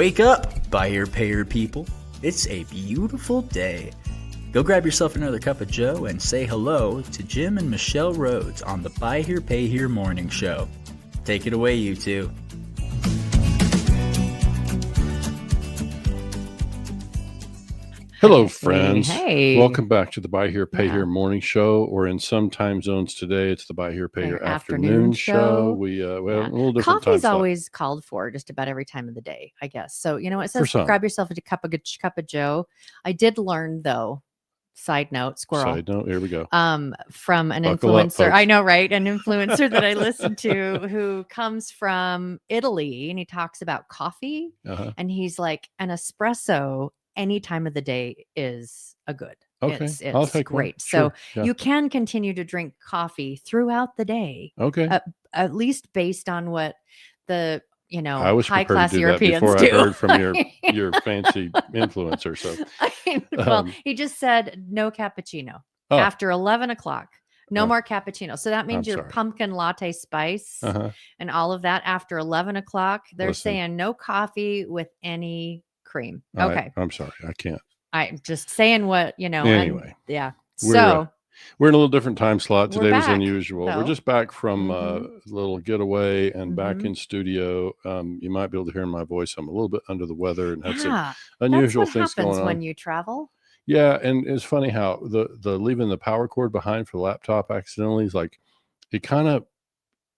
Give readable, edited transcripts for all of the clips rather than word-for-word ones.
Wake up, buyer payer people. It's a beautiful day. Go grab yourself another cup of joe and say hello to Jim and Michelle Rhoads on the Buy Here Pay Here Morning Show. Take it away, you two. Hello, friends. Hey. Welcome back to the Buy Here Pay Here Morning Show, or in some time zones today, it's the Buy Here Pay Here Afternoon Show. We have a little different time. Coffee's always called for just about every time of the day, I guess. So, it says grab yourself a cup of joe. I did learn, though, side note, here we go. From an Buckle influencer. up, I know, right? An influencer that I listen to who comes from Italy, and he talks about coffee. And he's like, an espresso any time of the day is a good. Okay. It's I'll take great. One. So Sure. you can continue to drink coffee throughout the day. Okay. At least based on what the, I was high class to do Europeans that before do. I heard from your fancy influencer. So he just said no cappuccino after 11 o'clock. No more cappuccino. So that means your pumpkin latte spice and all of that after 11 o'clock. They're saying no coffee with any cream. Okay. I'm sorry. I can't. I'm just saying what, Anyway. We're in a little different time slot. Today was back, unusual. though. We're just back from a little getaway and back in studio. You might be able to hear in my voice I'm a little bit under the weather and had some unusual things going on. That's what happens when you travel. Yeah, and it's funny how the leaving the power cord behind for the laptop accidentally is like, it kind of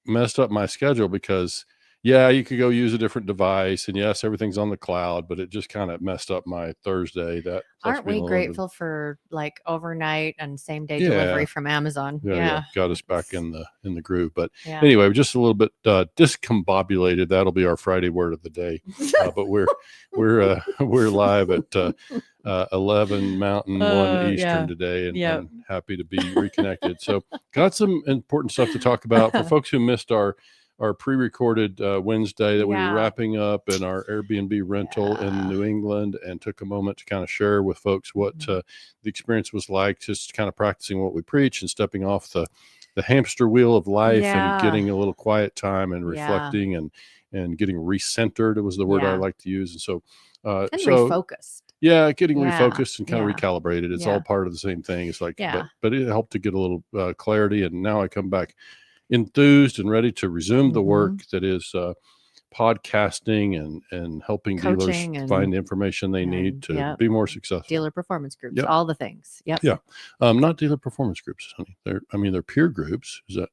messed up my schedule because you could go use a different device, and yes, everything's on the cloud, but it just kind of messed up my Thursday. Aren't we grateful for like overnight and same day delivery from Amazon? Yeah, got us back in the groove. But anyway, just a little bit discombobulated. That'll be our Friday word of the day. But we're live at 11 Mountain, 1 Eastern today, and happy to be reconnected. So got some important stuff to talk about for folks who missed our pre-recorded Wednesday that we were wrapping up in our Airbnb rental in New England, and took a moment to kind of share with folks what the experience was like, just kind of practicing what we preach and stepping off the hamster wheel of life and getting a little quiet time and reflecting and getting recentered. It was the word I like to use. And so, refocused. Yeah, getting refocused and kind of recalibrated. It's all part of the same thing. It's like, but it helped to get a little clarity. And now I come back enthused and ready to resume the work that is podcasting and helping coaching dealers find the information they need to be more successful. Dealer performance groups, all the things. Not dealer performance groups, honey. They're peer groups. Is that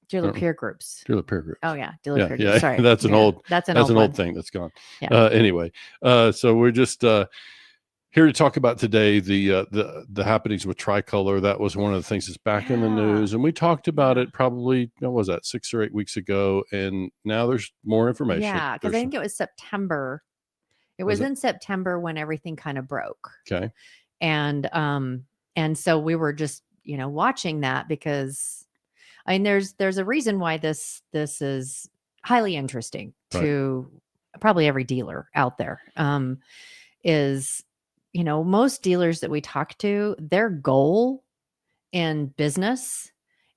dealer peer groups? Dealer peer groups. Oh yeah, dealer peer groups. Sorry, that's an old old thing that's gone. Anyway, so we're just here to talk about today the happenings with Tricolor. That was one of the things that's back in the news, and we talked about it probably, what was that, 6 or 8 weeks ago, and now there's more information. Yeah, because I think it was September. It was in September when everything kind of broke. Okay. And so we were just watching that because there's a reason why this is highly interesting to probably every dealer out there. Is most dealers that we talk to, their goal in business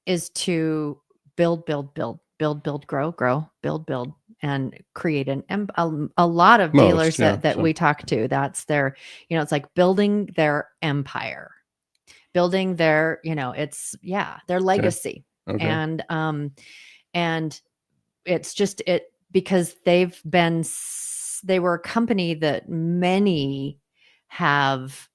is to build, grow, build, and create a lot of dealers that we talk to. That's their, it's like building their empire, building their, their legacy. Okay. And it's just because they were a company that many have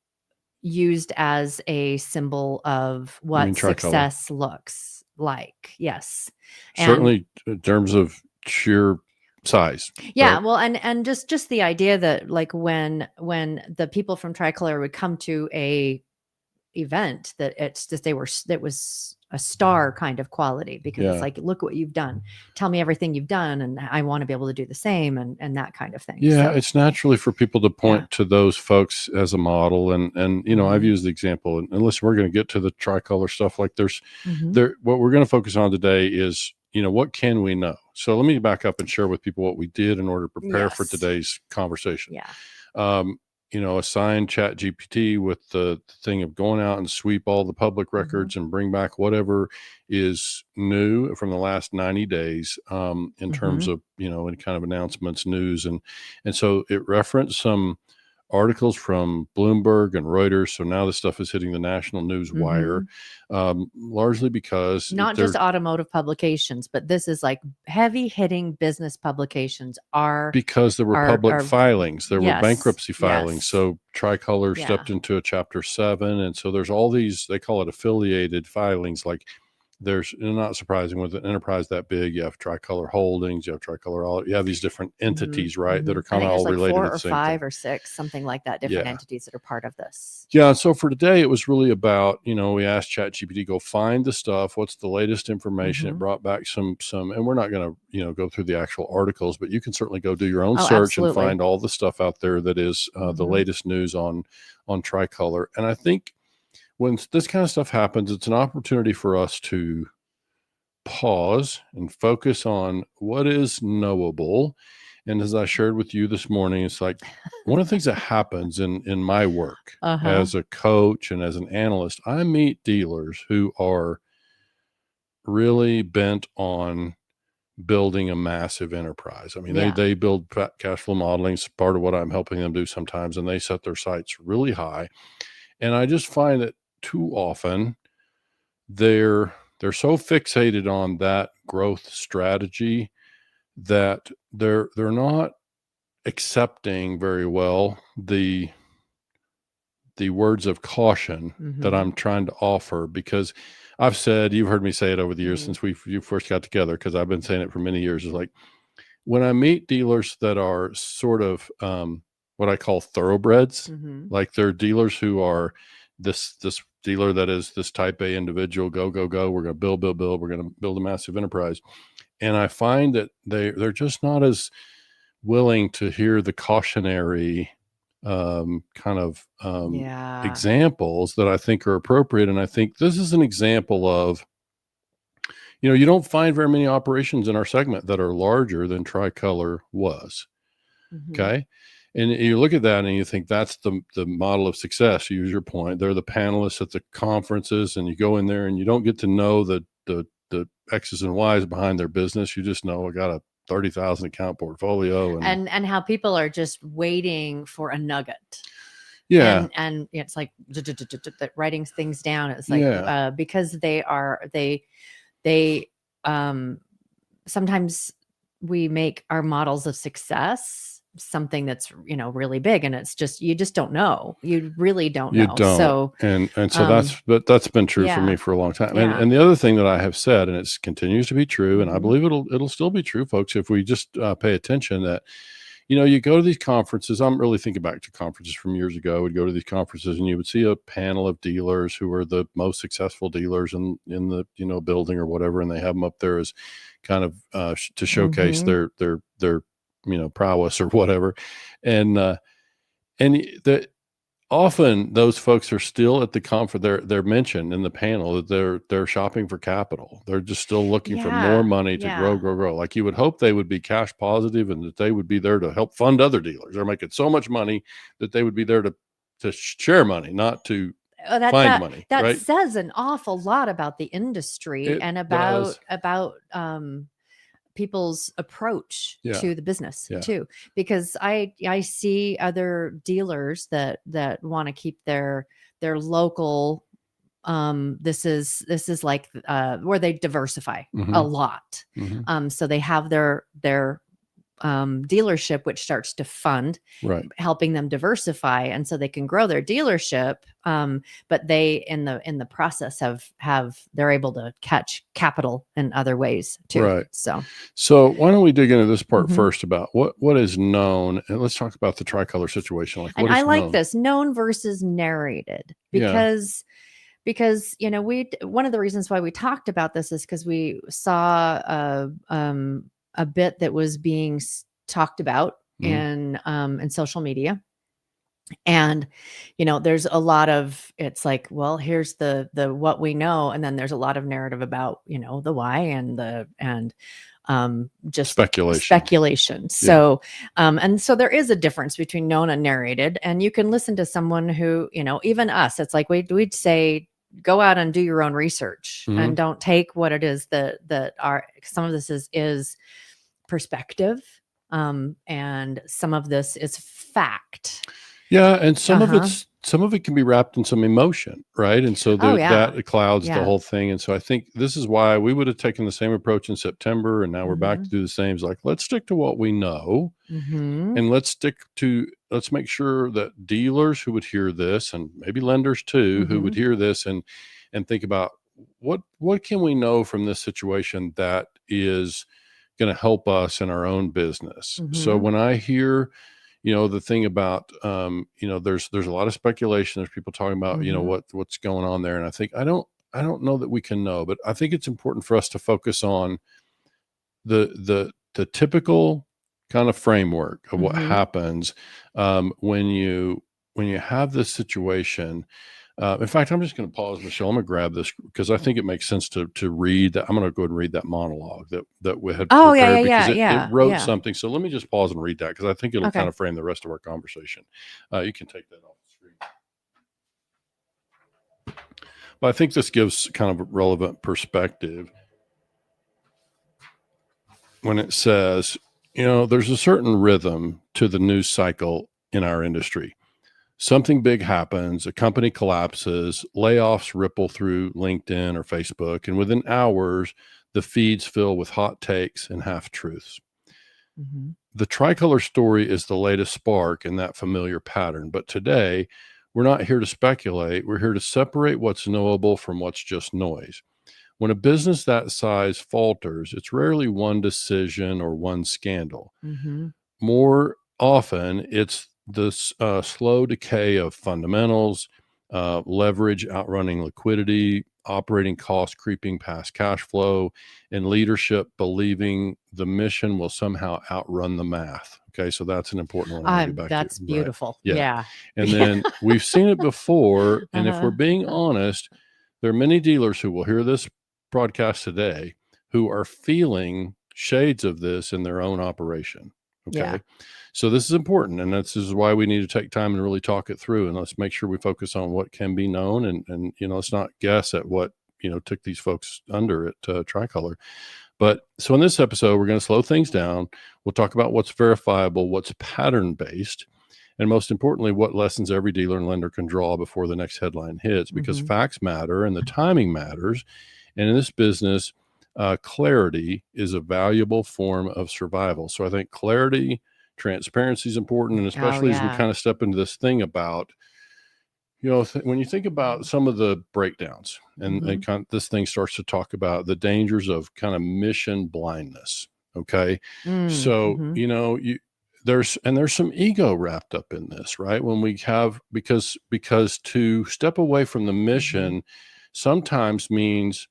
used as a symbol of what success looks like. Yes. Certainly in terms of sheer size. Yeah. Right? Well, and just the idea that like when the people from Tricolor would come to a event, that it was a star kind of quality, because it's like, look what you've done. Tell me everything you've done, and I want to be able to do the same, and that kind of thing. Yeah, so it's naturally for people to point to those folks as a model, and I've used the example, and listen, we're going to get to the Tricolor stuff. Like what we're going to focus on today is what can we know. So let me back up and share with people what we did in order to prepare for today's conversation. Yeah. assign ChatGPT with the thing of going out and sweep all the public records and bring back whatever is new from the last 90 days in terms of, any kind of announcements, news. And so it referenced some articles from Bloomberg and Reuters. So now this stuff is hitting the national news wire, largely because not just automotive publications, but this is like heavy hitting business publications because there were public filings, there were bankruptcy filings. Yes. So Tricolor stepped into a Chapter 7. And so there's all these, they call it affiliated filings. Like there's, not surprising with an enterprise that big, you have Tricolor Holdings, you have Tricolor, you have these different entities, right? That are kind of all related. 4 or 5 or 6, something like that, different entities that are part of this. Yeah. So for today, it was really about, we asked ChatGPT, go find the stuff. What's the latest information? It brought back some, and we're not going to, go through the actual articles, but you can certainly go do your own search and find all the stuff out there that is the latest news on Tricolor. And I think when this kind of stuff happens, it's an opportunity for us to pause and focus on what is knowable. And as I shared with you this morning, it's like one of the things that happens in my work as a coach and as an analyst, I meet dealers who are really bent on building a massive enterprise. I mean, they build cash flow modeling. It's part of what I'm helping them do sometimes. And they set their sights really high. And I just find that too often they're so fixated on that growth strategy that they're not accepting very well the words of caution that I'm trying to offer, because I've said, you've heard me say it over the years since you first got together, because I've been saying it for many years, is like when I meet dealers that are sort of what I call thoroughbreds, like they're dealers who are this dealer that is this type A individual, go, we're going to build, we're going to build a massive enterprise. And I find that they're just not as willing to hear the cautionary examples that I think are appropriate. And I think this is an example of, you don't find very many operations in our segment that are larger than Tricolor was. Okay. And you look at that and you think that's the model of success. You use your point. They're the panelists at the conferences, and you go in there and you don't get to know the X's and Y's behind their business. You just know I got a 30,000 account portfolio and how people are just waiting for a nugget. Yeah. And it's like writing things down. It's like, because they sometimes we make our models of success something that's really big, and it's just you just don't know. You really don't know. So that's been true for me for a long time. And the other thing that I have said, and it continues to be true, and I believe it'll still be true, folks, if we just pay attention, that you go to these conferences. I'm really thinking back to conferences from years ago. I would go to these conferences and you would see a panel of dealers who are the most successful dealers in the building or whatever, and they have them up there as kind of to showcase their prowess or whatever. And often those folks are still at the conference. They're mentioned in the panel that they're shopping for capital. They're just still looking for more money to grow. Like you would hope they would be cash positive and that they would be there to help fund other dealers. They're making so much money that they would be there to share money, not to find money. That right? says an awful lot about the industry and about people's approach to the business too, because I see other dealers that want to keep their local. This is like where they diversify a lot. So they have their dealership, which starts to fund, helping them diversify, and so they can grow their dealership. But they in the process they're able to catch capital in other ways too. Right. So why don't we dig into this part first about what is known, and let's talk about the Tricolor situation. Like, and I like known? This known versus narrated, because one of the reasons why we talked about this is because we saw a bit that was being talked about in social media. And, there's a lot of, it's like, well, here's the what we know. And then there's a lot of narrative about, the why and just speculation. So, and so there is a difference between known and narrated, and you can listen to someone who, even us, it's like we'd say, go out and do your own research and don't take what it is that some of this is perspective. And some of this is fact. Yeah. And some of it can be wrapped in some emotion, right? And so that clouds the whole thing. And so I think this is why we would have taken the same approach in September, and now we're back to do the same. It's like, let's stick to what we know, and let's make sure that dealers who would hear this, and maybe lenders too, who would hear this and think about what can we know from this situation that is going to help us in our own business. So when I hear, the thing about, there's a lot of speculation. There's people talking about, what's going on there. And I think, I don't know that we can know, but I think it's important for us to focus on the typical kind of framework of what happens when you have this situation. In fact, I'm just going to pause, Michelle. I'm going to grab this because I think it makes sense to read that. I'm going to go ahead and read that monologue that we had prepared because it wrote something. So let me just pause and read that because I think it'll kind of frame the rest of our conversation. You can take that off the screen. But I think this gives kind of a relevant perspective when it says, there's a certain rhythm to the news cycle in our industry. Something big happens, a company collapses, layoffs ripple through LinkedIn or Facebook, and within hours, the feeds fill with hot takes and half-truths. The Tricolor story is the latest spark in that familiar pattern, but today, we're not here to speculate. We're here to separate what's knowable from what's just noise. When a business that size falters, it's rarely one decision or one scandal. More often, it's the slow decay of fundamentals, leverage outrunning liquidity, operating costs creeping past cash flow, and leadership believing the mission will somehow outrun the math. Okay, so that's an important one. That's beautiful. Right? Yeah. And then we've seen it before, and if we're being honest, there are many dealers who will hear this broadcast today who are feeling shades of this in their own operation. Okay. Yeah. So this is important. And this is why we need to take time and really talk it through. And let's make sure we focus on what can be known and let's not guess at what, took these folks under at Tricolor. But so in this episode, we're going to slow things down. We'll talk about what's verifiable, what's pattern based, and most importantly, what lessons every dealer and lender can draw before the next headline hits, because facts matter and the timing matters. And in this business, clarity is a valuable form of survival. So I think clarity, transparency is important. And especially as we kind of step into this thing about, when you think about some of the breakdowns and this thing starts to talk about the dangers of kind of mission blindness. Okay. So, there's some ego wrapped up in this, right? When we have, because to step away from the mission sometimes means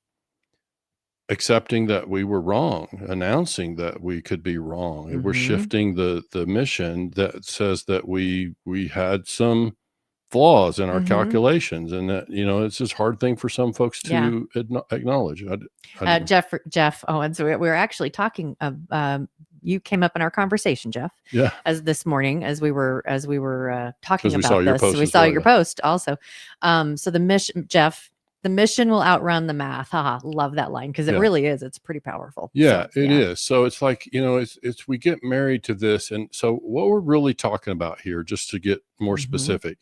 accepting that we were wrong, announcing that we could be wrong. And we're shifting the mission that says that we had some flaws in our calculations, and that, it's this hard thing for some folks to acknowledge. Jeff Owens, we were actually talking you came up in our conversation, Jeff. Yeah. As this morning, as we were talking about this, we saw your post also. So the mission, Jeff, the mission will outrun the math. Haha, love that line because it really is. It's pretty powerful. Yeah, so, it is. So it's like, it's we get married to this. And so what we're really talking about here, just to get more specific,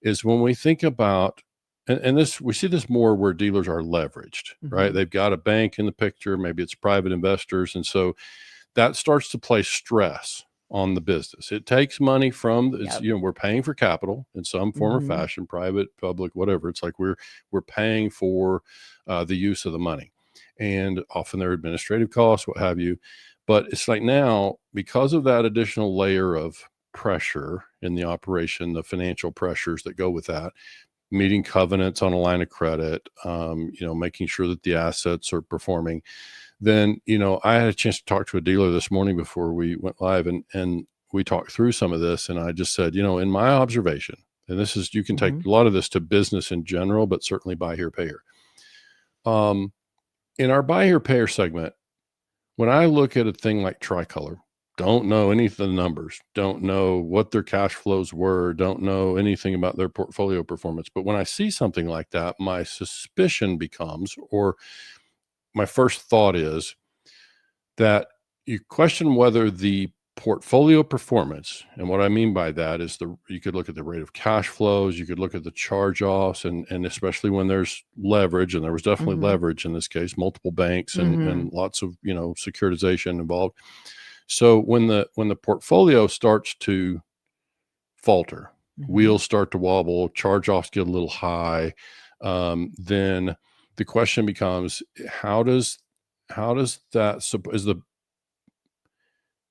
is when we think about, and this, we see this more where dealers are leveraged, right? They've got a bank in the picture, maybe it's private investors. And so that starts to place stress on the business. It takes money from, we're paying for capital in some form or fashion, private, public, whatever. It's like we're paying for the use of the money, and often there are administrative costs, what have you. But it's like now, because of that additional layer of pressure in the operation, the financial pressures that go with that, meeting covenants on a line of credit, making sure that the assets are performing. Then, I had a chance to talk to a dealer this morning before we went live, and we talked through some of this. And I just said, in my observation, and this is, you can take a lot of this to business in general, but certainly buy here, pay here. In our buy here, pay here segment, when I look at a thing like Tricolor, don't know any of the numbers, don't know what their cash flows were, don't know anything about their portfolio performance. But when I see something like that, my suspicion becomes, or my first thought is that you question whether the portfolio performance, and what I mean by that is you could look at the rate of cash flows, you could look at the charge-offs, and especially when there's leverage, and there was definitely leverage in this case, multiple banks and lots of securitization involved. So when the portfolio starts to falter, wheels start to wobble, charge-offs get a little high, then the question becomes,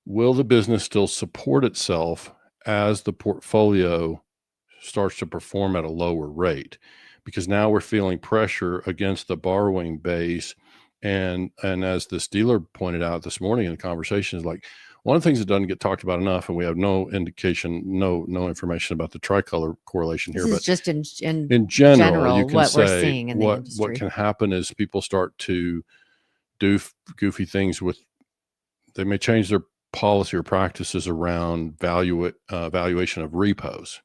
will the business still support itself as the portfolio starts to perform at a lower rate? Because now we're feeling pressure against the borrowing base. And as this dealer pointed out this morning in the conversation, is like, one of the things that doesn't get talked about enough, and we have no indication, no information about the Tricolor correlation here, This but is just in general, you can what we're say seeing in the industry. what can happen is people start to do goofy things they may change their policy or practices around valuation of repos,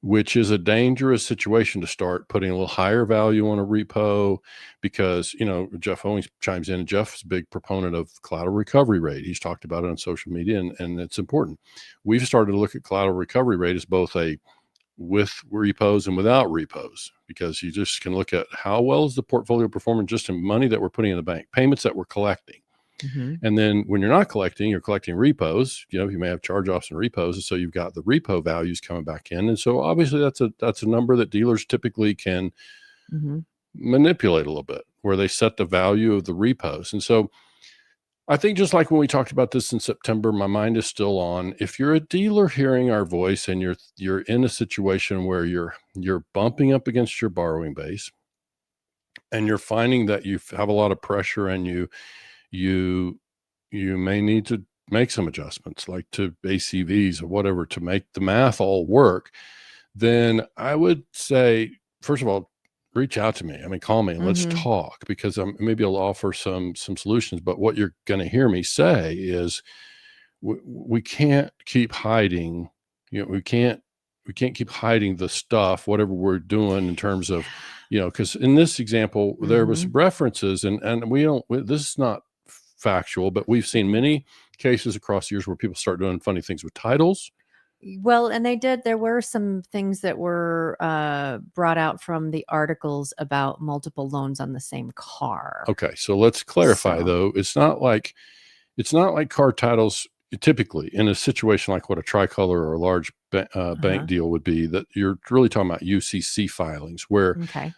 which is a dangerous situation to start putting a little higher value on a repo, because, Jeff always chimes in, and Jeff's a big proponent of collateral recovery rate. He's talked about it on social media, and it's important. We've started to look at collateral recovery rate as both with repos and without repos, because you just can look at how well is the portfolio performing just in money that we're putting in the bank, payments that we're collecting. And then when you're not collecting, you're collecting repos. You may have charge-offs and repos, and so you've got the repo values coming back in. And so obviously that's a number that dealers typically can manipulate a little bit, where they set the value of the repos. And so I think, just like when we talked about this in September, my mind is still on, if you're a dealer hearing our voice and you're in a situation where you're bumping up against your borrowing base, and you're finding that you have a lot of pressure, and you may need to make some adjustments, like to ACVs or whatever, to make the math all work, then I would say, first of all, reach out to me. Call me and let's talk, because maybe I'll offer some solutions. But what you're going to hear me say is, we can't keep hiding. We can't keep hiding the stuff, whatever we're doing in terms of, because in this example, there was references, and this is not factual, but we've seen many cases across years where people start doing funny things with titles. Well, and there were some things that were brought out from the articles about multiple loans on the same car. Okay, so let's clarify though. It's not like car titles typically in a situation like what a Tricolor or a large bank deal would be, that you're really talking about UCC filings, where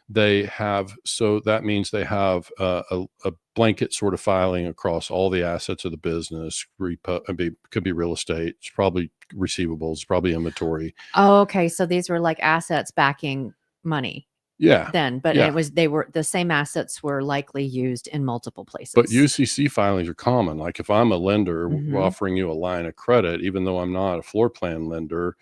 they have, so that means they have a blanket sort of filing across all the assets of the business. Could be real estate, it's probably receivables, probably inventory. Oh, okay. So these were like assets backing money. Yeah. They were the same assets were likely used in multiple places. But UCC filings are common. Like if I'm a lender offering you a line of credit, even though I'm not a floor plan lender,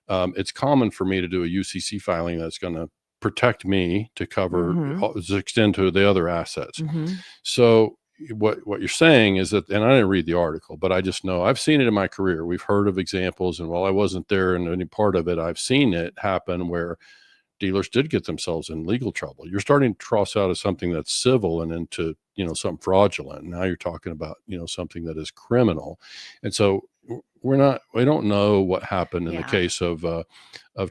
it's common for me to do a UCC filing that's going to protect me to cover, extend to the other assets. So what you're saying is that, and I didn't read the article, but I just know I've seen it in my career. We've heard of examples, and while I wasn't there in any part of it, I've seen it happen where dealers did get themselves in legal trouble. You're starting to cross out of something that's civil and into, something fraudulent. Now you're talking about, something that is criminal. And so we don't know what happened in the case of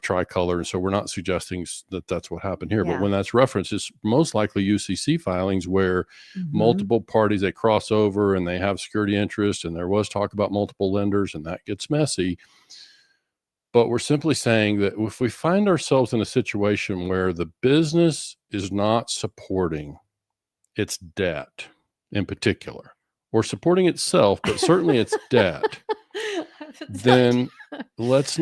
Tricolor. And so we're not suggesting that that's what happened here, but when that's referenced, it's most likely UCC filings where multiple parties, they cross over and they have security interest, and there was talk about multiple lenders, and that gets messy. But we're simply saying that if we find ourselves in a situation where the business is not supporting its debt in particular, or supporting itself, but certainly its debt, then let's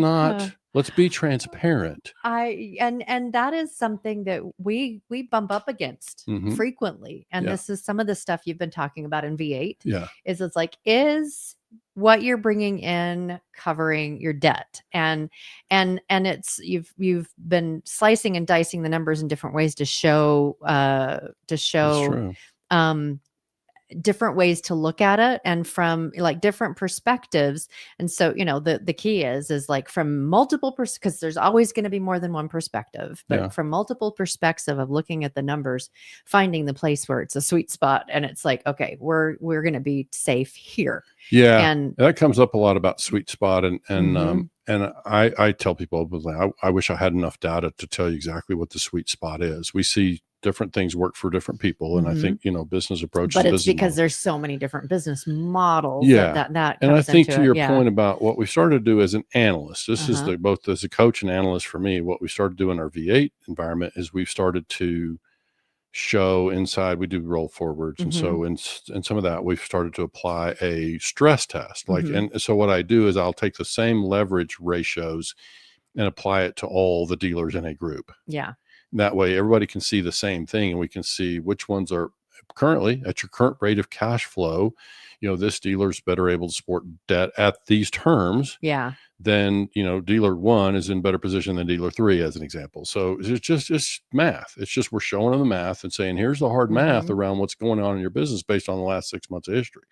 be transparent. And that is something that we bump up against frequently. And this is some of the stuff you've been talking about in V8. Yeah. It's like, is what you're bringing in covering your debt? And it's, you've been slicing and dicing the numbers in different ways to show, That's true. different ways to look at it and from like different perspectives. And so, the key is like from multiple because there's always going to be more than one perspective, but from multiple perspectives of looking at the numbers, finding the place where it's a sweet spot. And it's like, okay, we're going to be safe here. Yeah. And that comes up a lot about sweet spot. And I tell people, I wish I had enough data to tell you exactly what the sweet spot is. We see different things work for different people. And I think, business approaches. But it's because there's so many different business models. Yeah. That and I think to your it. point about what we started to do as an analyst, this is both as a coach and analyst for me, what we started to do in our V8 environment is we've started to show inside, we do roll forwards. And so in some of that, we've started to apply a stress test. And so what I do is I'll take the same leverage ratios and apply it to all the dealers in a group. Yeah. That way everybody can see the same thing and we can see which ones are currently at your current rate of cash flow. This dealer's better able to support debt at these terms. Yeah. Then, dealer 1 is in better position than dealer 3 as an example. So it's just math. It's just, we're showing them the math and saying, here's the hard math around what's going on in your business based on the last 6 months of history.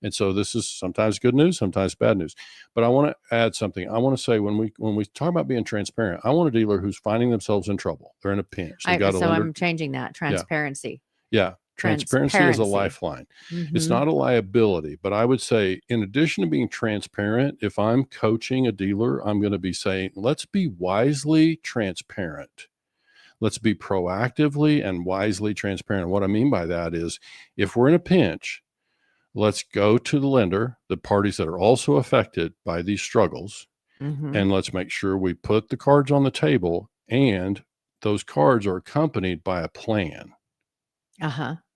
And so this is sometimes good news, sometimes bad news. But I want to add something. I want to say when we talk about being transparent, I want a dealer who's finding themselves in trouble. They're in a pinch. I'm changing that transparency. Yeah. Transparency is a lifeline. It's not a liability, but I would say in addition to being transparent, if I'm coaching a dealer, I'm going to be saying, let's be wisely transparent. Let's be proactively and wisely transparent. What I mean by that is if we're in a pinch, let's go to the lender, the parties that are also affected by these struggles, and let's make sure we put the cards on the table and those cards are accompanied by a plan.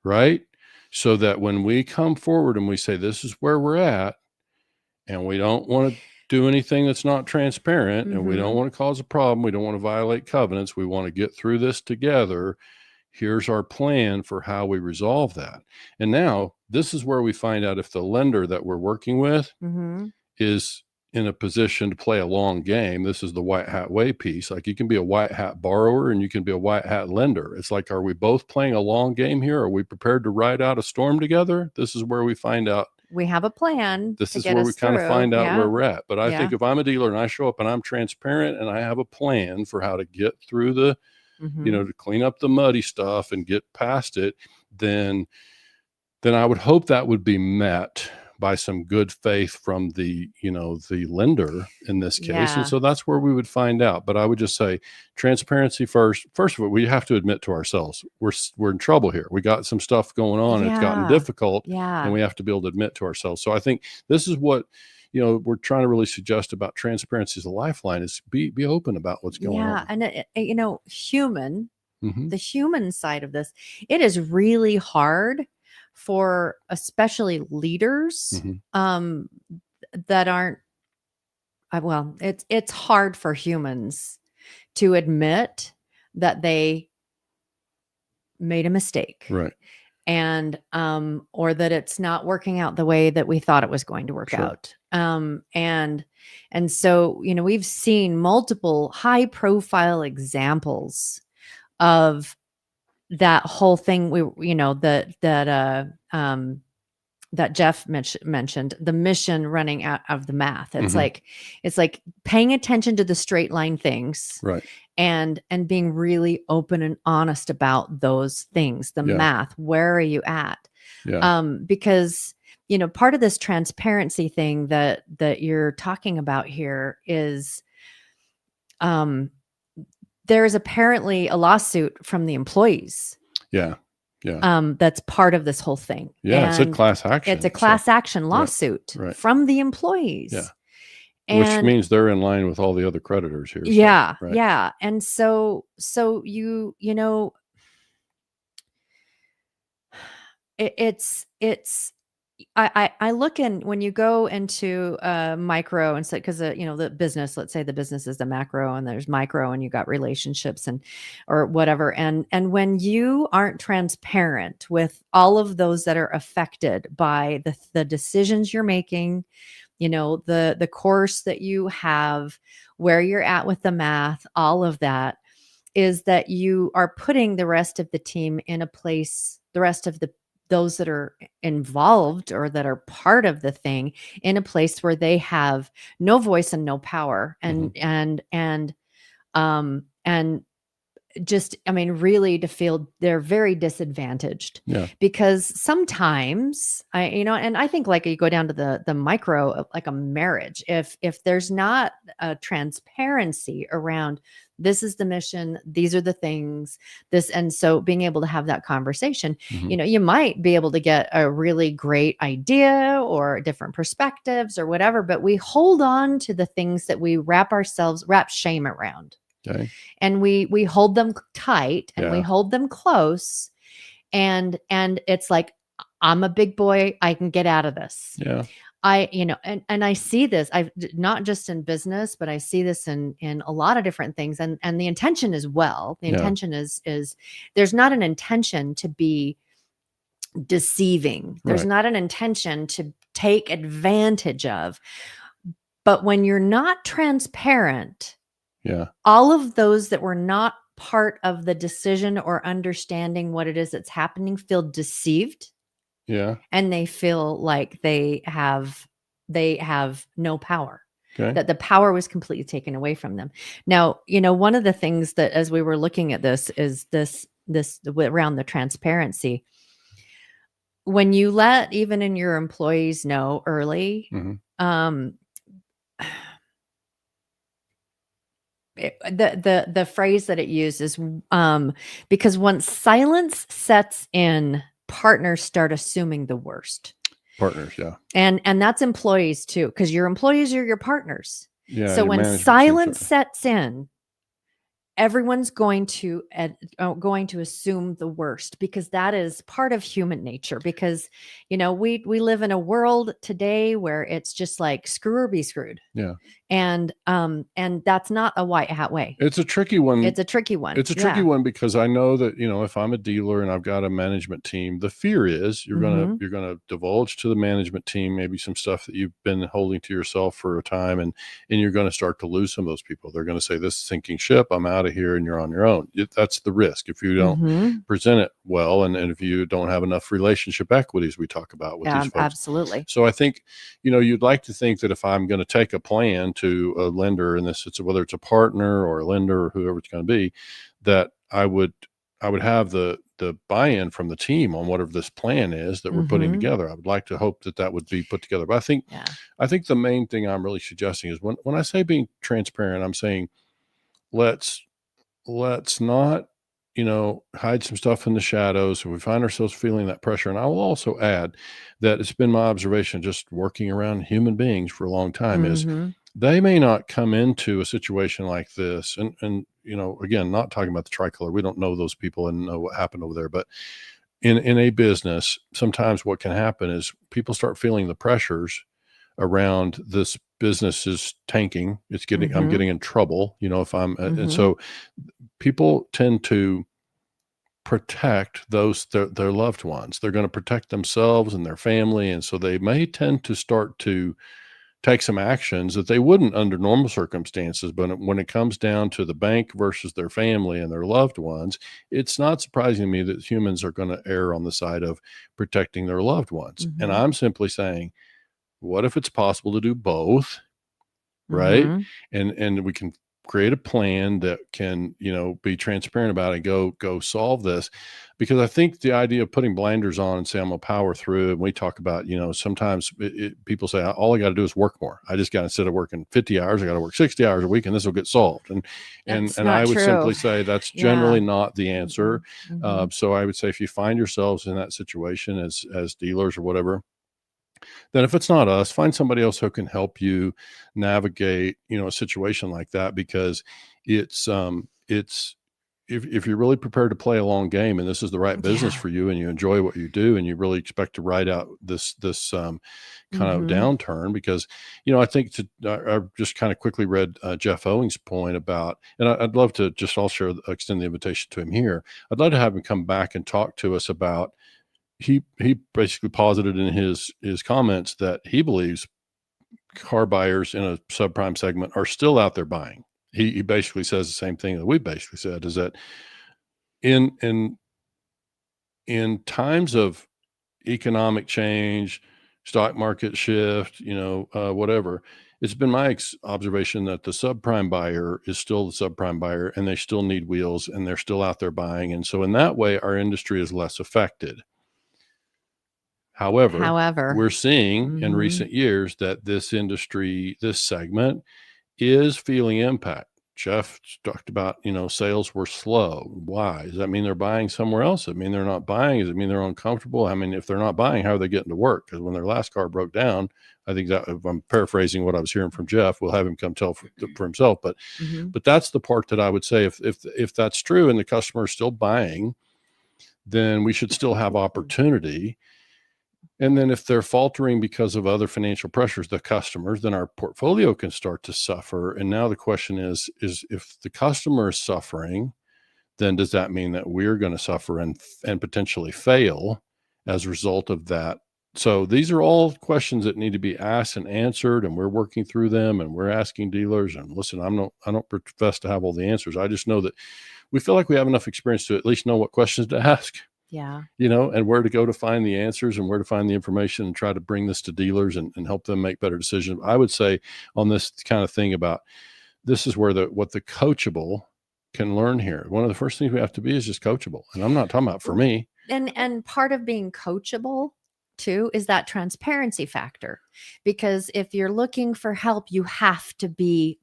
Right? So that when we come forward and we say, this is where we're at, and we don't want to do anything that's not transparent, and we don't want to cause a problem. We don't want to violate covenants. We want to get through this together. Here's our plan for how we resolve that. And now this is where we find out if the lender that we're working with is in a position to play a long game. This is the white hat way piece. Like you can be a white hat borrower and you can be a white hat lender. It's like, are we both playing a long game here? Are we prepared to ride out a storm together? This is where we find out. We have a plan. This is where we kind of find out where we're at. But I think if I'm a dealer and I show up and I'm transparent and I have a plan for how to get through the, to clean up the muddy stuff and get past it, then I would hope that would be met by some good faith from the lender in this case. And so that's where we would find out. But I would just say transparency first. First of all, we have to admit to ourselves, we're in trouble here. We got some stuff going on. And it's gotten difficult and we have to be able to admit to ourselves. So I think this is what, we're trying to really suggest about transparency as a lifeline is be open about what's going on. And the human side of this, it is really hard for especially leaders that aren't it's hard for humans to admit that they made a mistake, right? And or that it's not working out the way that we thought it was going to work out. And so we've seen multiple high profile examples of that whole thing that Jeff mentioned, the mission running out of the math. It's like paying attention to the straight line things, right? And being really open and honest about those things, the math. Where are you at? Because part of this transparency thing that you're talking about here is there is apparently a lawsuit from the employees. That's part of this whole thing. It's a class action. It's a class action lawsuit from the employees. Which means they're in line with all the other creditors here. And so it's I look in when you go into micro and so because the business, let's say the business is the macro and there's micro and you got relationships or whatever, and when you aren't transparent with all of those that are affected by the decisions you're making, the course that you have, where you're at with the math, all of that, is that you are putting the rest of the team in a place, the rest of the those that are involved or that are part of the thing in a place where they have no voice and no power, and just, I mean, really to feel they're very disadvantaged. Yeah. Because sometimes and I think like you go down to the micro of like a marriage, if there's not a transparency around, this is the mission, these are the things, and so being able to have that conversation, you might be able to get a really great idea or different perspectives or whatever, but we hold on to the things that we wrap shame around. Okay. And we hold them tight and we hold them close. And it's like, I'm a big boy, I can get out of this. Yeah. And I see this, I've not just in business, but I see this in a lot of different things. And the intention as well. The intention is there's not an intention to be deceiving. There's not an intention to take advantage of. But when you're not transparent, all of those that were not part of the decision or understanding what it is that's happening feel deceived. Yeah. And they feel like they have no power. Okay. That the power was completely taken away from them. Now, one of the things that as we were looking at this is this around the transparency. When you let even in your employees know early, the phrase that it uses, because once silence sets in, partners start assuming the worst. Partners, yeah. And that's employees too, because your employees are your partners. Yeah. So when silence sets in, everyone's going to assume the worst, because that is part of human nature. Because we live in a world today where it's just like screw or be screwed. Yeah. And that's not a white hat way. It's a tricky one. It's a tricky one. It's a tricky one, because I know that, if I'm a dealer and I've got a management team, the fear is you're going to divulge to the management team maybe some stuff that you've been holding to yourself for a time, and you're going to start to lose some of those people. They're going to say, this is sinking ship, I'm out of here, and you're on your own. That's the risk if you don't present it well, and if you don't have enough relationship equities we talk about with these folks. Absolutely. So I think, you'd like to think that if I'm going to take a plan to a lender in this, whether it's a partner or a lender or whoever it's going to be, that I would have the buy-in from the team on whatever this plan is that we're putting together. I would like to hope that would be put together. But I think the main thing I'm really suggesting is when I say being transparent, I'm saying let's not, hide some stuff in the shadows. If we find ourselves feeling that pressure. And I will also add that it's been my observation, just working around human beings for a long time, is they may not come into a situation like this. And again, not talking about the Tricolor. We don't know those people and know what happened over there. But in a business, sometimes what can happen is people start feeling the pressures around this business is tanking. It's getting, I'm getting in trouble, if I'm, and so people tend to protect their loved ones. They're going to protect themselves and their family. And so they may tend to start to take some actions that they wouldn't under normal circumstances. But when it comes down to the bank versus their family and their loved ones, it's not surprising to me that humans are going to err on the side of protecting their loved ones. And I'm simply saying, what if it's possible to do both? Right. And we can create a plan that can, be transparent about it and go solve this. Because I think the idea of putting blinders on and say, I'm gonna power through. And we talk about, sometimes people say, all I got to do is work more. I just got to, instead of working 50 hours, I got to work 60 hours a week and this will get solved. And I would simply say that's generally not the answer. So I would say if you find yourselves in that situation as dealers or whatever, then if it's not us, find somebody else who can help you navigate, a situation like that, because it's if you're really prepared to play a long game and this is the right business for you and you enjoy what you do and you really expect to ride out this kind of downturn, because, I think I just kind of quickly read Jeff Owing's point about, and I'd love to just, extend the invitation to him here. I'd love to have him come back and talk to us about, he basically posited in his comments that he believes car buyers in a subprime segment are still out there buying. He basically says the same thing that we basically said, is that in times of economic change, stock market shift, whatever. It's been my observation that the subprime buyer is still the subprime buyer, and they still need wheels, and they're still out there buying. And so in that way, our industry is less affected. However, we're seeing in recent years that this industry, this segment, is feeling impact. Jeff talked about, sales were slow. Why? Does that mean they're buying somewhere else? Does it mean they're not buying? Does it mean they're uncomfortable? I mean, if they're not buying, how are they getting to work? Because when their last car broke down, I think that, if I'm paraphrasing what I was hearing from Jeff, we'll have him come tell for himself. But that's the part that I would say, if that's true and the customer is still buying, then we should still have opportunity. And then if they're faltering because of other financial pressures, the customers, then our portfolio can start to suffer. And now the question is if the customer is suffering, then does that mean that we're going to suffer and potentially fail as a result of that? So these are all questions that need to be asked and answered, and we're working through them, and we're asking dealers. And listen, I don't profess to have all the answers. I just know that we feel like we have enough experience to at least know what questions to ask. Yeah. And where to go to find the answers and where to find the information and try to bring this to dealers and help them make better decisions. I would say on this kind of thing about this is where what the coachable can learn here. One of the first things we have to be is just coachable. And I'm not talking about for me. And part of being coachable too is that transparency factor, because if you're looking for help, you have to be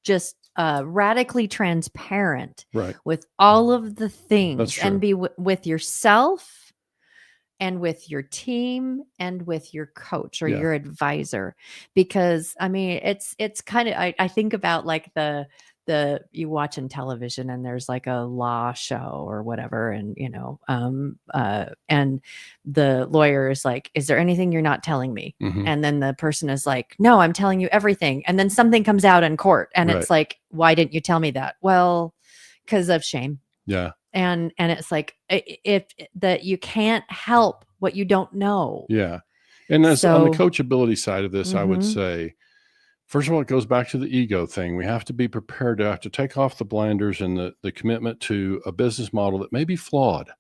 just radically transparent with all of the things, and be with yourself and with your team and with your coach or your advisor. Because I mean, it's kind of, I think about like you watch in television and there's like a law show or whatever. And, and the lawyer is like, is there anything you're not telling me? And then the person is like, no, I'm telling you everything. And then something comes out in court and it's like, why didn't you tell me that? Well, because of shame. Yeah. And it's like, if that you can't help what you don't know. Yeah. And on the coachability side of this, I would say, first of all, it goes back to the ego thing. We have to be prepared to have to take off the blinders and the commitment to a business model that may be flawed.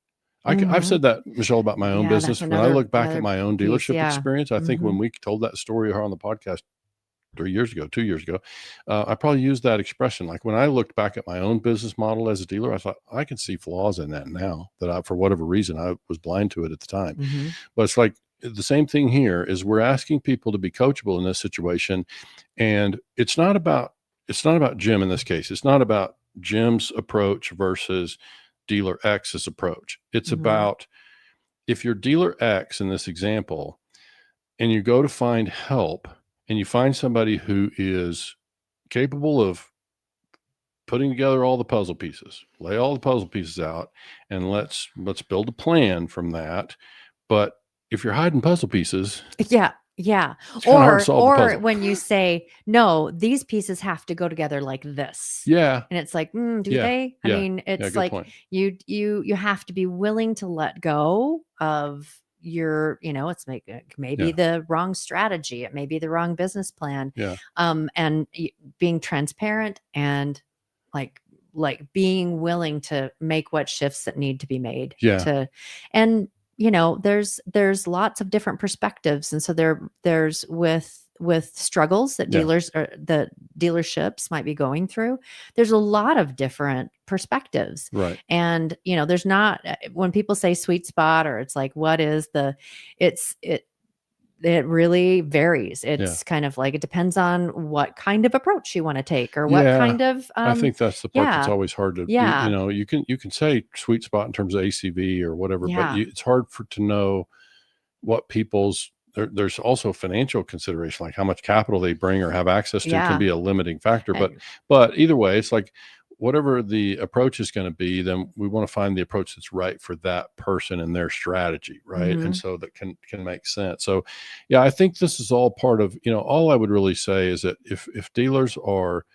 I've said that, Michelle, about my own business. When I look back at my own dealership experience, I think when we told that story on the podcast 2 years ago, I probably used that expression. Like when I looked back at my own business model as a dealer, I thought I can see flaws in that now that for whatever reason, I was blind to it at the time. But it's like, the same thing here is we're asking people to be coachable in this situation. And it's not about Jim in this case. It's not about Jim's approach versus dealer X's approach. It's about, if you're dealer X in this example, and you go to find help and you find somebody who is capable of putting together all the puzzle pieces, lay all the puzzle pieces out, and let's build a plan from that. But if you're hiding puzzle pieces, or when you say, no, these pieces have to go together like this. Yeah. And it's like, do they? I mean, it's like point. You have to be willing to let go of your, it's maybe the wrong strategy. It may be the wrong business plan. Yeah. And being transparent and like being willing to make what shifts that need to be made. Yeah. There's lots of different perspectives. And so there's with struggles that dealers or the dealerships might be going through, there's a lot of different perspectives. Right. And, there's not, when people say sweet spot, or it's like, what is it really varies. It's kind of like, it depends on what kind of approach you want to take, or what kind of, I think that's the part that's always hard to, you can say sweet spot in terms of ACV or whatever, but it's hard to know what there's also financial consideration, like how much capital they bring or have access to can be a limiting factor. But either way, it's like, whatever the approach is going to be, then we want to find the approach that's right for that person and their strategy. Right. And so that can make sense. So I think this is all part of, all I would really say is that if dealers are,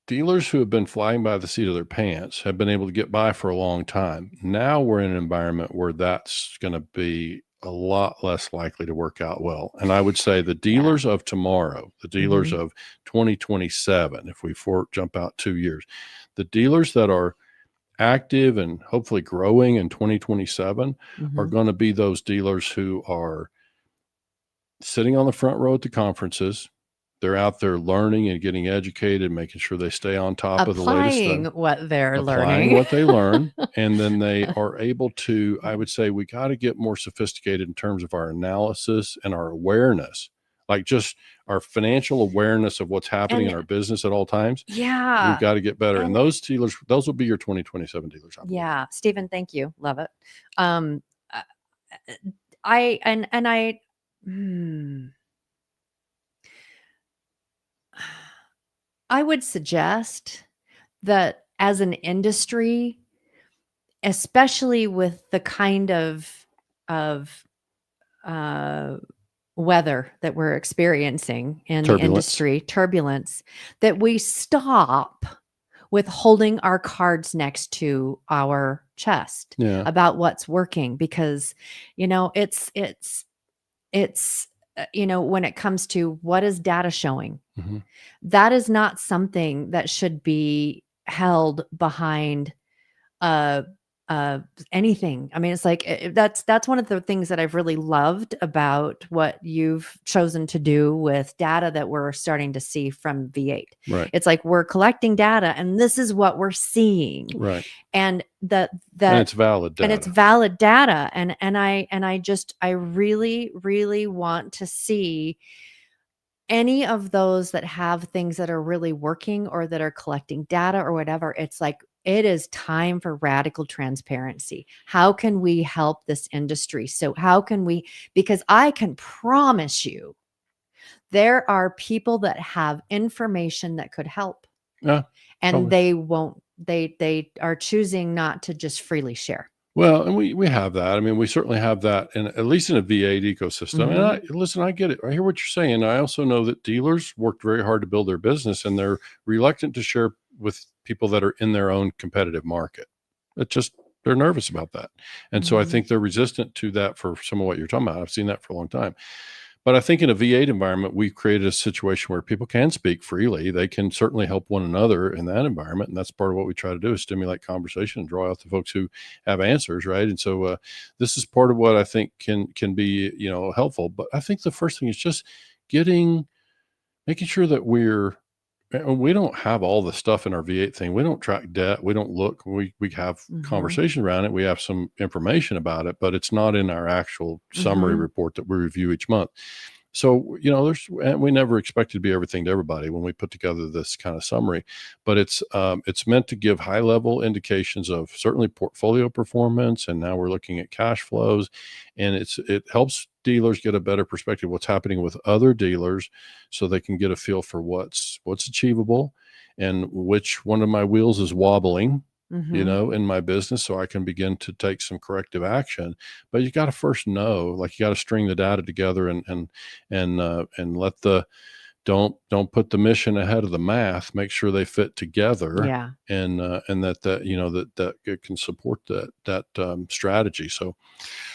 dealers who have been flying by the seat of their pants have been able to get by for a long time. Now we're in an environment where that's going to be a lot less likely to work out well. And I would say the dealers of tomorrow, the dealers of 2027, if we jump out 2 years, the dealers that are active and hopefully growing in 2027 Mm-hmm. are going to be those dealers who are sitting on the front row at the conferences. They're out there learning and getting educated, making sure they stay on top of the latest Applying stuff, what they're applying learning. what they learn. And then they are able to, I would say, we got to get more sophisticated in terms of our analysis and our awareness, like just our financial awareness of what's happening in our business at all times. Yeah. We've got to get better. And those dealers, those will be your 2027 dealers. Yeah. Stephen, thank you. Love it. I would suggest that as an industry, especially with the kind of weather that we're experiencing in the industry, turbulence, that we stop with holding our cards next to our chest about what's working, because, it's when it comes to what is data showing, that is not something that should be held behind anything. I mean, it's like, that's one of the things that I've really loved about what you've chosen to do with data that we're starting to see from V8. Right. It's like, we're collecting data and this is what we're seeing. Right. And and it's valid data. And it's valid data. And I really, really want to see any of those that have things that are really working or that are collecting data or whatever. It's like, it is time for radical transparency. How can we help this industry? So how can we, because I can promise you there are people that have information that could help. Yeah. And totally. they won't, they are choosing not to just freely share. Well, and we have that. I mean, we certainly have that, and at least in a V8 ecosystem. And I get it. I hear what you're saying. I also know that dealers worked very hard to build their business, and they're reluctant to share with people that are in their own competitive market. It's just, they're nervous about that. And so I think they're resistant to that for some of what you're talking about. I've seen that for a long time. But I think in a V8 environment, we've created a situation where people can speak freely. They can certainly help one another in that environment. And that's part of what we try to do, is stimulate conversation and draw out the folks who have answers, right? And so this is part of what I think can be, helpful. But I think the first thing is just making sure that we don't have all the stuff in our V8 thing. We don't track debt. We don't look. We have conversation around it. We have some information about it, but it's not in our actual summary report that we review each month. So, we never expected to be everything to everybody when we put together this kind of summary, but it's meant to give high level indications of certainly portfolio performance. And now we're looking at cash flows, and it helps dealers get a better perspective of what's happening with other dealers, so they can get a feel for what's achievable and which one of my wheels is wobbling, in my business, so I can begin to take some corrective action. But you got to first know, like, you got to string the data together and let don't put the mission ahead of the math. Make sure they fit together. Yeah. And that it can support that strategy. So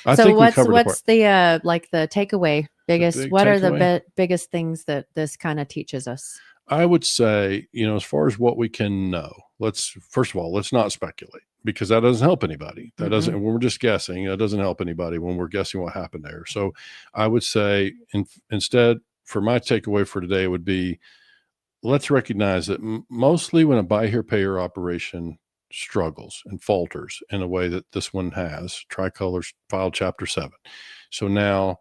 I think what's the takeaway biggest, what are the biggest things that this kind of teaches us? I would say, as far as what we can know, let's not speculate, because that doesn't help anybody. That doesn't, when we're just guessing, that doesn't help anybody when we're guessing what happened there. So I would say instead, for my takeaway for today, would be, let's recognize that mostly when a buy here, pay here operation struggles and falters in a way that this one has, Tricolor's filed Chapter 7. So now,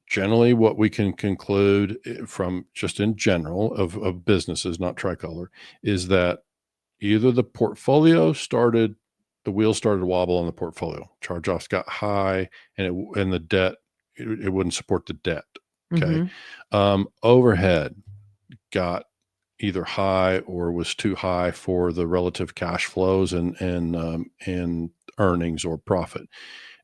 generally, what we can conclude from just in general of businesses, not Tricolor, is that either the wheels started to wobble on the portfolio. Charge-offs got high, and the debt, it wouldn't support the debt. Okay. Overhead got either high or was too high for the relative cash flows and earnings or profit.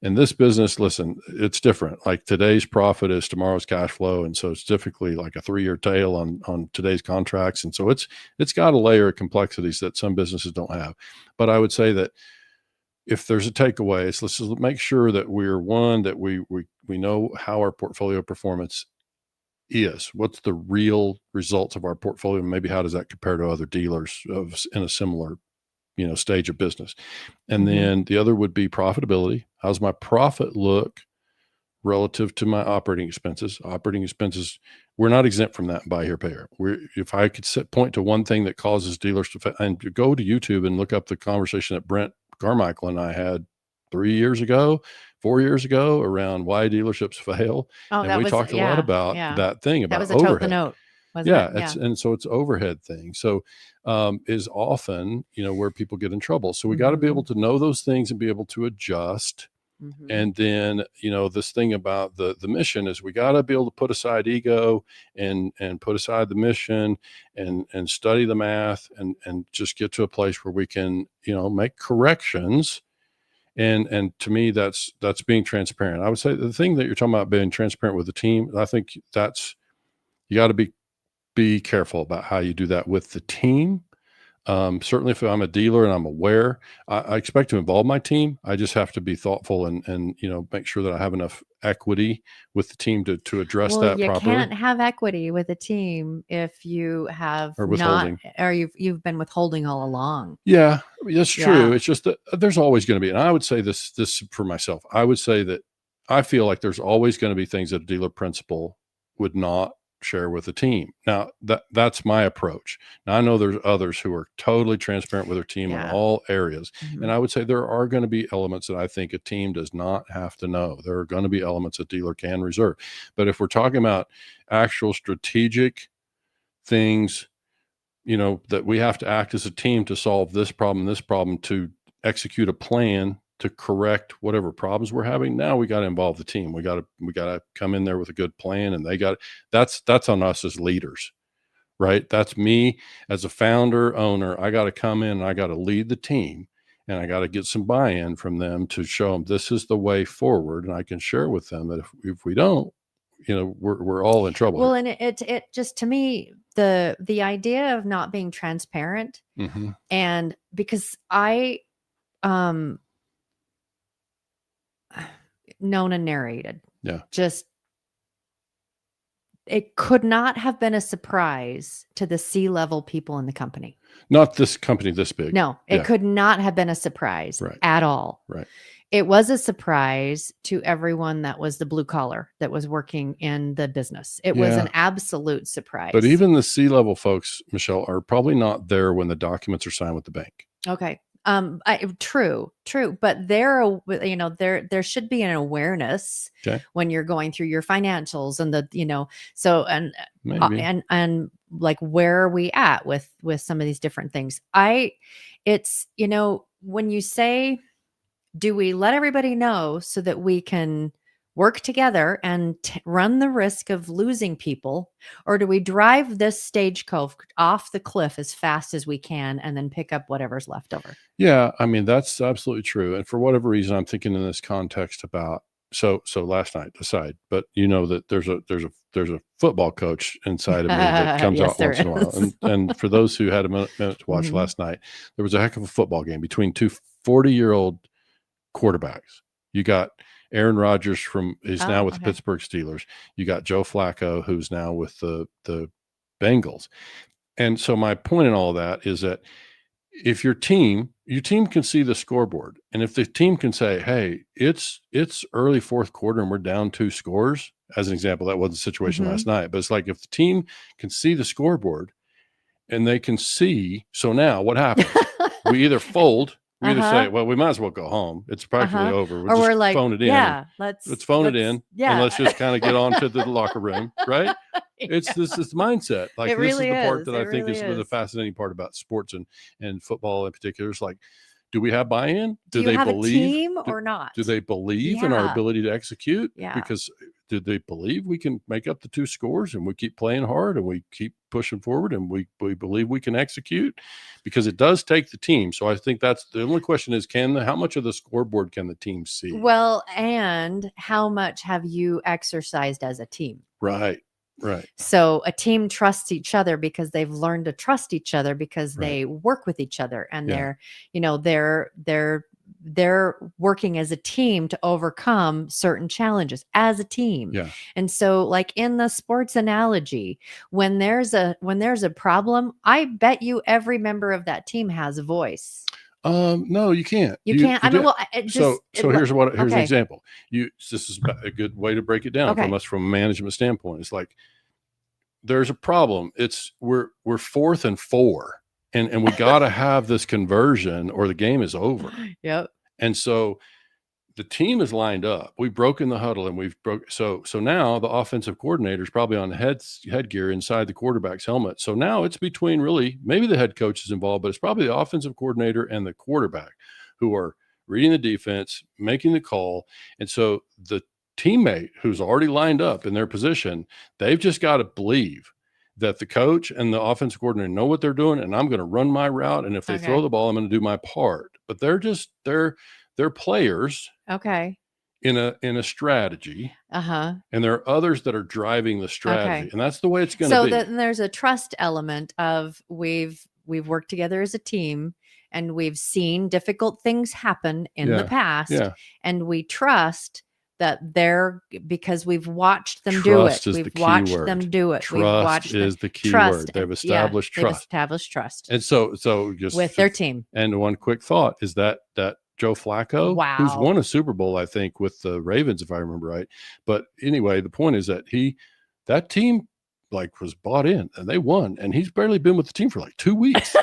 In this business, listen, it's different. Like, today's profit is tomorrow's cash flow. And so it's typically like a 3-year tail on today's contracts. And so it's got a layer of complexities that some businesses don't have. But I would say that if there's a takeaway, let's just make sure that we know how our portfolio performance is. What's the real results of our portfolio? Maybe how does that compare to other dealers in a similar stage of business. And Mhm. then the other would be profitability. How's my profit look relative to my operating expenses? Operating expenses, we're not exempt from that buy here, pay here. If I could point to one thing that causes dealers to and go to YouTube and look up the conversation that Brent Carmichael and I had 4 years ago around why dealerships fail. Oh, And that we was, talked a lot about yeah. that thing That about was a tote the overhead. note, wasn't Yeah, it? and so it's overhead thing. So is often, where people get in trouble. So we got to be able to know those things and be able to adjust. Mhm. And then, this thing about the mission is we got to be able to put aside ego and put aside the mission and study the math and just get to a place where we can, make corrections. And to me, that's being transparent. I would say the thing that you're talking about being transparent with the team, I think you got to be careful about how you do that with the team. Certainly if I'm a dealer and I'm aware, I expect to involve my team. I just have to be thoughtful and make sure that I have enough equity with the team to address that You properly. can't have equity with a team if you have Or withholding. or you've been withholding all along. Yeah, that's true. Yeah. It's just that there's always going to be, and I would say this for myself, I would say that I feel like there's always going to be things that a dealer principal would not share with the team. Now that's my approach. Now I know there's others who are totally transparent with their team in all areas. Mhm. And I would say there are going to be elements that I think a team does not have to know. There are going to be elements a dealer can reserve. But if we're talking about actual strategic things, that we have to act as a team to solve this problem, to execute a plan to correct whatever problems we're having. Now we got to involve the team. We got to come in there with a good plan, and that's on us as leaders, right? That's me as a founder owner. I got to come in and I got to lead the team, and I got to get some buy-in from them to show them this is the way forward. And I can share with them that if we don't, we're all in trouble. Well, and it just, to me, the idea of not being transparent, and because I known and narrated. Yeah. Just, it could not have been a surprise to the C-level people in the company. Not this company this big. No, it could not have been a surprise at all. Right. It was a surprise to everyone that was the blue collar that was working in the business. It was an absolute surprise. But even the C-level folks, Michelle, are probably not there when the documents are signed with the bank. Okay. True. But there should be an awareness when you're going through your financials and so, and like, where are we at with some of these different things? It's when you say, do we let everybody know so that we can work together and run the risk of losing people, or do we drive this stagecoach off the cliff as fast as we can and then pick up whatever's left over? Yeah, I mean, that's absolutely true. And for whatever reason, I'm thinking in this context about so last night aside, but that there's a football coach inside of me that comes out once in a while. And for those who had a minute to watch last night, there was a heck of a football game between two 40-year-old quarterbacks. You got Aaron Rodgers he's now with the Pittsburgh Steelers. You got Joe Flacco, who's now with the Bengals. And so my point in all of that is that if your team can see the scoreboard, and if the team can say, hey, it's early fourth quarter and we're down 2 scores, as an example, that wasn't the situation last night, but it's like, if the team can see the scoreboard and they can see, so now what happens? We either fold. We either say, well, we might as well go home. It's practically over. Or we're like, phone it in. Yeah, let's phone it in. Yeah. And let's just kind of get on to the locker room, right? It's this mindset. Like, it this really is the part that it I think really is the fascinating part about sports and football in particular. It's like, do we have buy-in? Do they believe a team or not? Do they believe in our ability to execute? Yeah. Because do they believe we can make up the 2 scores and we keep playing hard and we keep pushing forward and we believe we can execute? Because it does take the team. So I think that's the only question is, how much of the scoreboard can the team see? Well, and how much have you exercised as a team? Right. So a team trusts each other because they've learned to trust each other because they work with each other, and they're they're working as a team to overcome certain challenges as a team. Yeah. And so, like in the sports analogy, when there's a problem, I bet you every member of that team has a voice. No, you can't. You can't. I mean, well, here's an okay. example. This is a good way to break it down from a management standpoint. It's like there's a problem. We're 4th and 4. And we got to have this conversion or the game is over. Yep. And so the team is lined up. We've broken the huddle and so now the offensive coordinator is probably on headgear inside the quarterback's helmet. So now it's between really, maybe the head coach is involved, but it's probably the offensive coordinator and the quarterback who are reading the defense, making the call. And so the teammate who's already lined up in their position, they've just got to believe that the coach and the offensive coordinator know what they're doing, and I'm going to run my route. And if they throw the ball, I'm going to do my part. But they're players. Okay. In a strategy. Uh-huh. And there are others that are driving the strategy. And that's the way it's going to be. So then there's a trust element of we've worked together as a team and we've seen difficult things happen in the past. Yeah. And we trust that because we've watched them do it. We've watched them do it. Trust is the key word. They've established trust. They've established trust. And so just with their team. And one quick thought is that Joe Flacco, who's won a Super Bowl, I think, with the Ravens, if I remember right. But anyway, the point is that that team was bought in and they won, and he's barely been with the team for 2 weeks.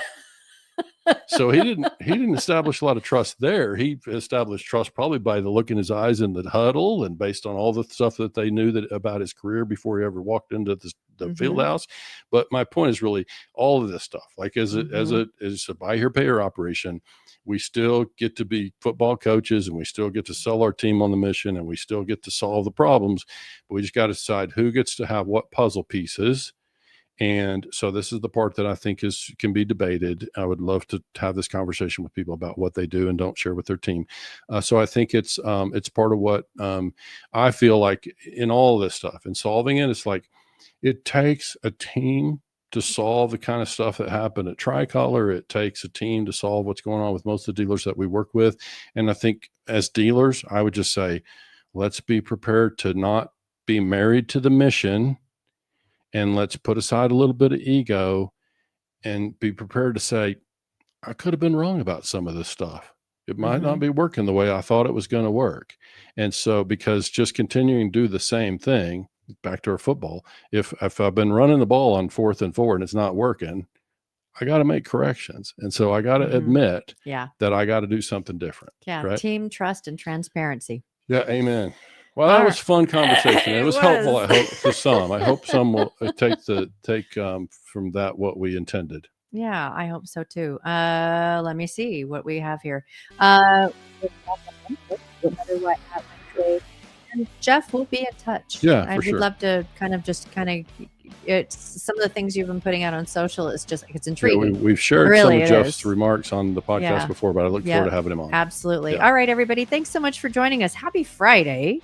So he didn't establish a lot of trust there. He established trust probably by the look in his eyes in the huddle and based on all the stuff that they knew about his career before he ever walked into the field house. But my point is really all of this stuff. As a buy here, pay here operation, we still get to be football coaches and we still get to sell our team on the mission and we still get to solve the problems. But we just got to decide who gets to have what puzzle pieces. And so this is the part that I think can be debated. I would love to have this conversation with people about what they do and don't share with their team. So I think it's part of what I feel like in all of this stuff and solving it. It's it takes a team to solve the kind of stuff that happened at Tricolor. It takes a team to solve what's going on with most of the dealers that we work with. And I think as dealers, I would just say, let's be prepared to not be married to the mission. And let's put aside a little bit of ego and be prepared to say, I could have been wrong about some of this stuff. It might not be working the way I thought it was going to work. And so, because just continuing to do the same thing, back to our football, if I've been running the ball on 4th and 4 and it's not working, I got to make corrections. And so I got to admit that I got to do something different. Yeah. Right? Team trust and transparency. Yeah. Amen. Well, that was a fun conversation. It was helpful, I hope, to some. I hope some will take from that what we intended. Yeah, I hope so too. Let me see what we have here. And Jeff will be in touch. Yeah, I would love to it's some of the things you've been putting out on social. It's just it's intriguing. Yeah, we've shared some of Jeff's remarks on the podcast before, but I look forward to having him on. Absolutely. Yeah. All right, everybody. Thanks so much for joining us. Happy Friday.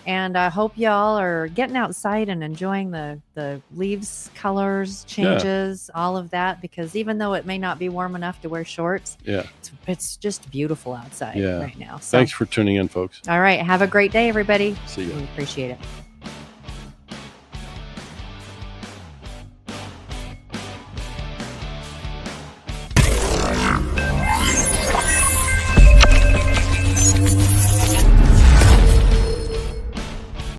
And I hope y'all are getting outside and enjoying the leaves, colors, changes, all of that, because even though it may not be warm enough to wear shorts, it's just beautiful outside right now. So, thanks for tuning in, folks. All right. Have a great day, everybody. See you. We appreciate it.